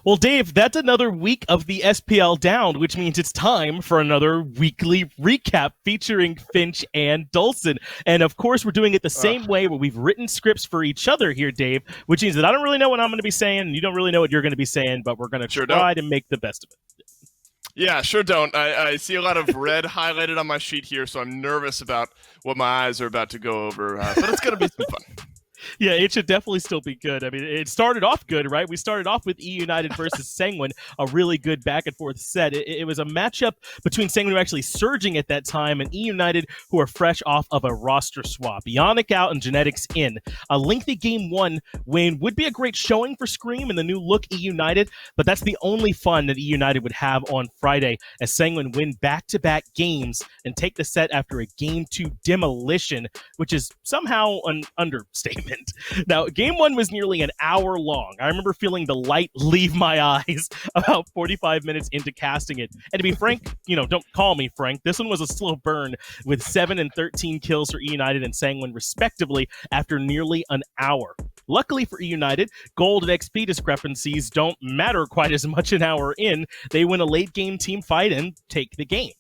Well, Dave, that's another week of the SPL down, which means it's time for another weekly recap featuring Finch and Dolson. And of course, we're doing it the same way where we've written scripts for each other here, Dave, which means that I don't really know what I'm going to be saying, and you don't really know what you're going to be saying, but we're going to try to make the best of it. Yeah, sure don't. I see a lot of red highlighted on my sheet here, so I'm nervous about what my eyes are about to go over, but it's going to be some fun. Yeah, it should definitely still be good. I mean, it started off good, right? We started off with E United versus Sanguine, a really good back-and-forth set. It was a matchup between Sanguine, who were actually surging at that time, and E United, who are fresh off of a roster swap. Ionic out and Genetics in. A lengthy Game 1 win would be a great showing for Scream and the new look E United, but that's the only fun that E United would have on Friday as Sanguine win back-to-back games and take the set after a Game 2 demolition, which is somehow an understatement. Now, Game 1 was nearly an hour long. I remember feeling the light leave my eyes about 45 minutes into casting it. And to be frank, don't call me Frank. This one was a slow burn with 7 and 13 kills for E United and Sanguine, respectively, after nearly an hour. Luckily for E United, gold and XP discrepancies don't matter quite as much an hour in. They win a late-game team fight and take the game.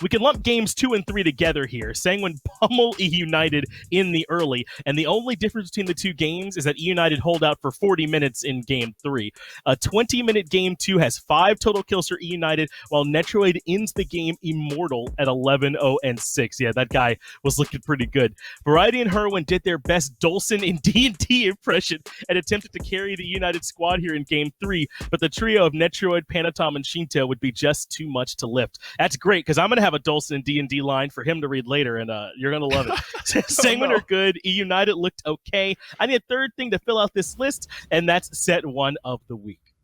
We can lump games 2 and 3 together here. Sanguine pummel E United in the early, and the only difference between the two games is that E United hold out for 40 minutes in Game 3. A 20-minute Game 2 has 5 total kills for E United, while Netroid ends the game immortal at 11-0-6. Yeah, that guy was looking pretty good. Variety and Herwin did their best Dolson in D&D impression and attempted to carry the United squad here in Game 3, but the trio of Netroid, Panatom, and Shinto would be just too much to lift. That's great, because I'm going to have a Dolson and D&D line for him to read later, and you're going to love it. Sanguine are good. E United looked okay. I need a third thing to fill out this list, and that's set 1 of the week.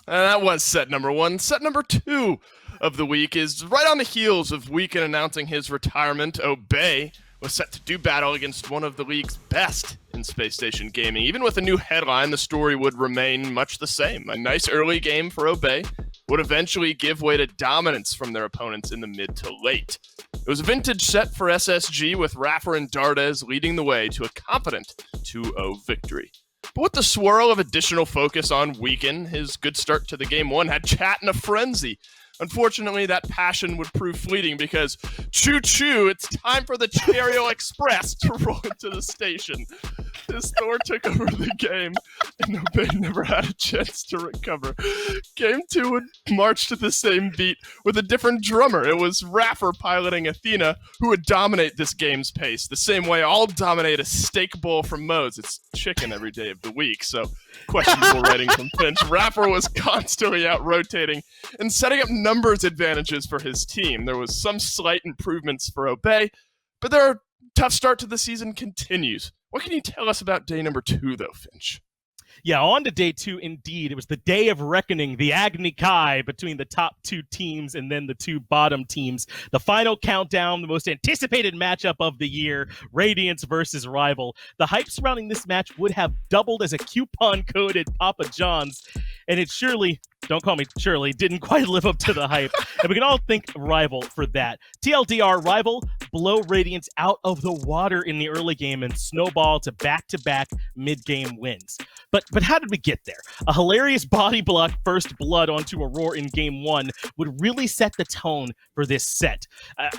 That was set number 1. Set number 2 of the week is right on the heels of Weekend announcing his retirement. Obey was set to do battle against one of the league's best in Space Station gaming. Even with a new headline, the story would remain much the same. A nice early game for Obey would eventually give way to dominance from their opponents in the mid to late. It was a vintage set for SSG, with Raffer and Dardes leading the way to a confident 2-0 victory. But with the swirl of additional focus on Weekend, his good start to the Game 1 had chat in a frenzy. Unfortunately, that passion would prove fleeting because, choo-choo, it's time for the Cheerio Express to roll into the station. As Thor took over the game, and Obey never had a chance to recover. Game 2 would march to the same beat with a different drummer. It was Raffer piloting Athena, who would dominate this game's pace, the same way I'll dominate a steak bowl from Moe's. It's chicken every day of the week, so questionable writing from Finch. Raffer was constantly out-rotating and setting up numbers advantages for his team. There was some slight improvements for Obey, but their tough start to the season continues. What can you tell us about day number 2, though, Finch? Yeah, on to day 2, indeed. It was the day of reckoning, the Agni Kai between the top 2 teams and then the 2 bottom teams. The final countdown, the most anticipated matchup of the year, Radiance versus Rival. The hype surrounding this match would have doubled as a coupon code at Papa John's, and it surely, don't call me Shirley, didn't quite live up to the hype. And we can all thank Rival for that. TLDR, Rival blow Radiance out of the water in the early game and snowball to back-to-back mid-game wins. But how did we get there? A hilarious body block first blood onto Aurora in Game 1 would really set the tone for this set.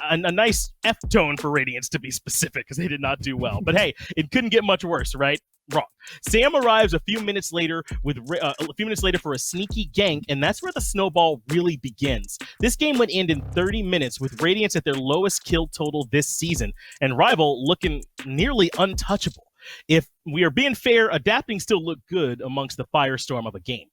A nice F-tone for Radiance, to be specific, because they did not do well. But hey, it couldn't get much worse, right? Wrong. Sam arrives a few minutes later for a sneaky gank, and that's where the snowball really begins. This game would end in 30 minutes with Radiance at their lowest kill total this season, and Rival looking nearly untouchable. If we are being fair, adapting still looked good amongst the firestorm of a game.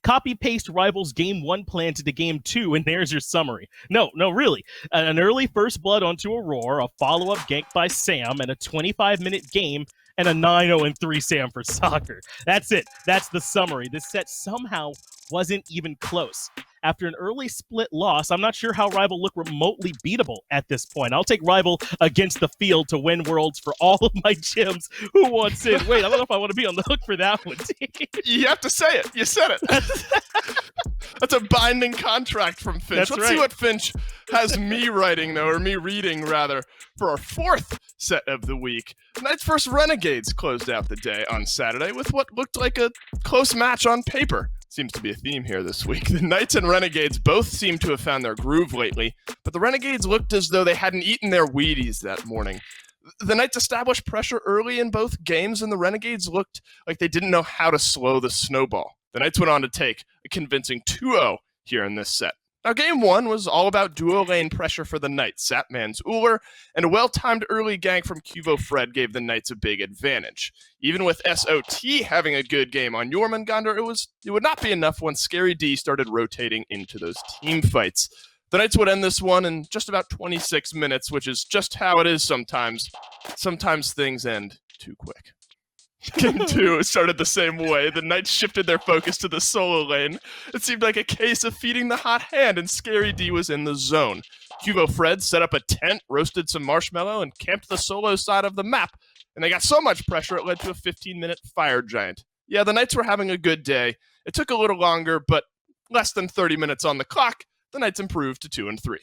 Copy-paste Rival's Game 1 plan to the Game 2, and there's your summary. No, really. An early first blood onto Aurora, a follow-up gank by Sam, and a 25-minute game, and a 9-0-3 Sam for soccer. That's it. That's the summary. This set somehow wasn't even close. After an early split loss, I'm not sure how Rival look remotely beatable at this point. I'll take Rival against the field to win Worlds for all of my gyms. Who wants it? Wait, I don't know if I want to be on the hook for that one. You have to say it. You said it. That's a binding contract from Finch. Let's see what Finch has me reading, rather, for our 4th set of the week. Knight's first Renegades closed out the day on Saturday with what looked like a close match on paper. Seems to be a theme here this week. The Knights and Renegades both seem to have found their groove lately, but the Renegades looked as though they hadn't eaten their Wheaties that morning. The Knights established pressure early in both games, and the Renegades looked like they didn't know how to slow the snowball. The Knights went on to take a convincing 2-0 here in this set. Now, Game 1 was all about duo lane pressure for the Knights. Sapman's Uller and a well-timed early gank from Cuvo Fred gave the Knights a big advantage. Even with SOT having a good game on Jormungandr, it would not be enough when Scary D started rotating into those team fights. The Knights would end this one in just about 26 minutes, which is just how it is sometimes. Sometimes things end too quick. Game 2 started the same way. The Knights shifted their focus to the solo lane. It seemed like a case of feeding the hot hand, and Scary D was in the zone. Cuvo Fred set up a tent, roasted some marshmallow, and camped the solo side of the map. And they got so much pressure it led to a 15-minute fire giant. Yeah, the Knights were having a good day. It took a little longer, but less than 30 minutes on the clock, the Knights improved to 2-3.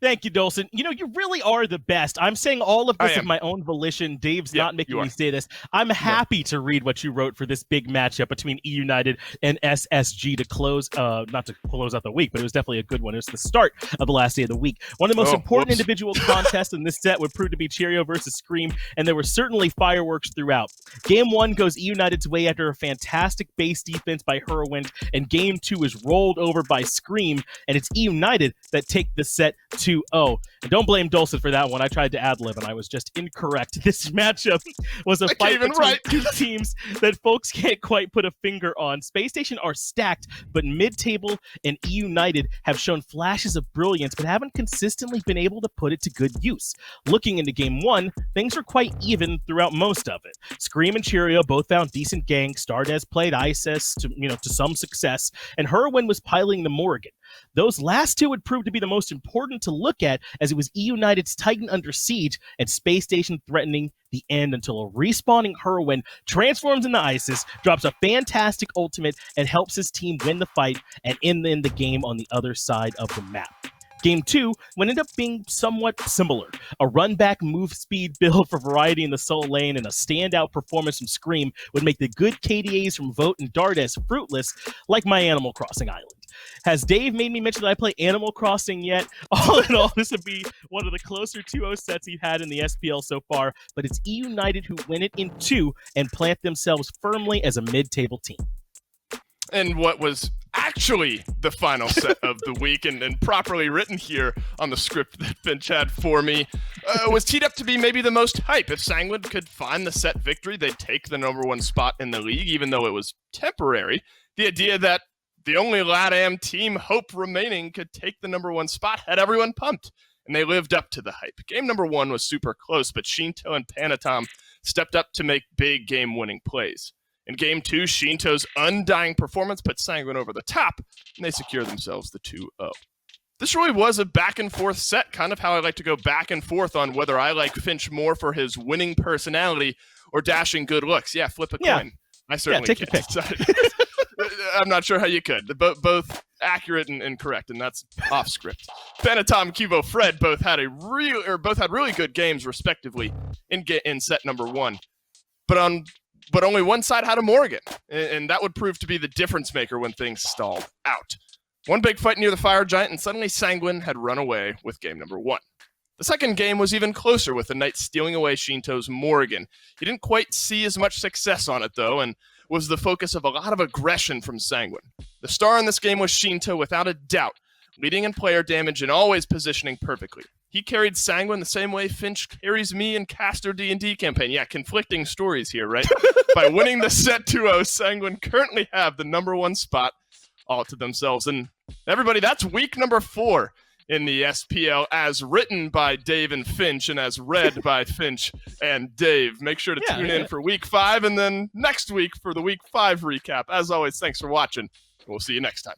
Thank you, Dolson. You really are the best. I'm saying all of this of my own volition. Dave's not making me say this. I'm happy to read what you wrote for this big matchup between E United and SSG to close, not to close out the week, but it was definitely a good one. It was the start of the last day of the week. One of the most important individual contests in this set would prove to be Cheerio versus Scream, and there were certainly fireworks throughout. Game 1 goes E United's way after a fantastic base defense by Whirlwind, and Game 2 is rolled over by Scream, and it's E United that take the set 2-0. And don't blame Dolson for that one. I tried to ad-lib and I was just incorrect. This matchup was a fight between two teams that folks can't quite put a finger on. Space Station are stacked, but Mid-Table and E United have shown flashes of brilliance, but haven't consistently been able to put it to good use. Looking into Game 1, things were quite even throughout most of it. Scream and Cheerio both found decent ganks. Stardust played ISIS to some success, and Whirlwind was piling the Morrigan. Those last two would prove to be the most important to look at, as it was E United's Titan under siege and Space Station threatening the end until a respawning Whirlwind transforms into ISIS, drops a fantastic ultimate, and helps his team win the fight and end the game on the other side of the map. Game 2 would end up being somewhat similar. A run-back move speed build for variety in the solo lane and a standout performance from Scream would make the good KDAs from Vote and Dardes fruitless, like my Animal Crossing island. Has Dave made me mention that I play Animal Crossing yet? All in all, this would be one of the closer 2-0 sets he's had in the SPL so far, but it's E United who win it in 2 and plant themselves firmly as a mid-table team. And what was actually the final set of the week, and properly written here on the script that Finch had for me, was teed up to be maybe the most hype. If Sanguine could find the set victory, they'd take the #1 spot in the league, even though it was temporary. The idea that the only LATAM team hope remaining could take the #1 spot had everyone pumped, and they lived up to the hype. Game 1 was super close, but Shinto and Panatom stepped up to make big game-winning plays. In Game 2, Shinto's undying performance put Sanguine over the top, and they secure themselves the 2-0. This really was a back-and-forth set, kind of how I like to go back and forth on whether I like Finch more for his winning personality or dashing good looks. Yeah, flip a coin. I certainly take your pick. I'm not sure how you could. Both accurate and correct, and that's off script. Panatom and Cuvo Fred both had really good games, respectively, in set 1. But only one side had a Morrigan, and that would prove to be the difference maker when things stalled out. One big fight near the fire giant, and suddenly Sanguine had run away with game 1. The second game was even closer, with the Knights stealing away Shinto's Morrigan. He didn't quite see as much success on it, though, and was the focus of a lot of aggression from Sanguine. The star in this game was Shinto, without a doubt, leading in player damage and always positioning perfectly. He carried Sanguine the same way Finch carries me in Caster D&D campaign. Yeah, conflicting stories here, right? By winning the set 2-0, Sanguine currently have the #1 spot all to themselves. And everybody, that's week 4 in the SPL, as written by Dave and Finch and as read by Finch and Dave. Make sure to tune in for week 5 and then next week for the week 5 recap. As always, thanks for watching. We'll see you next time.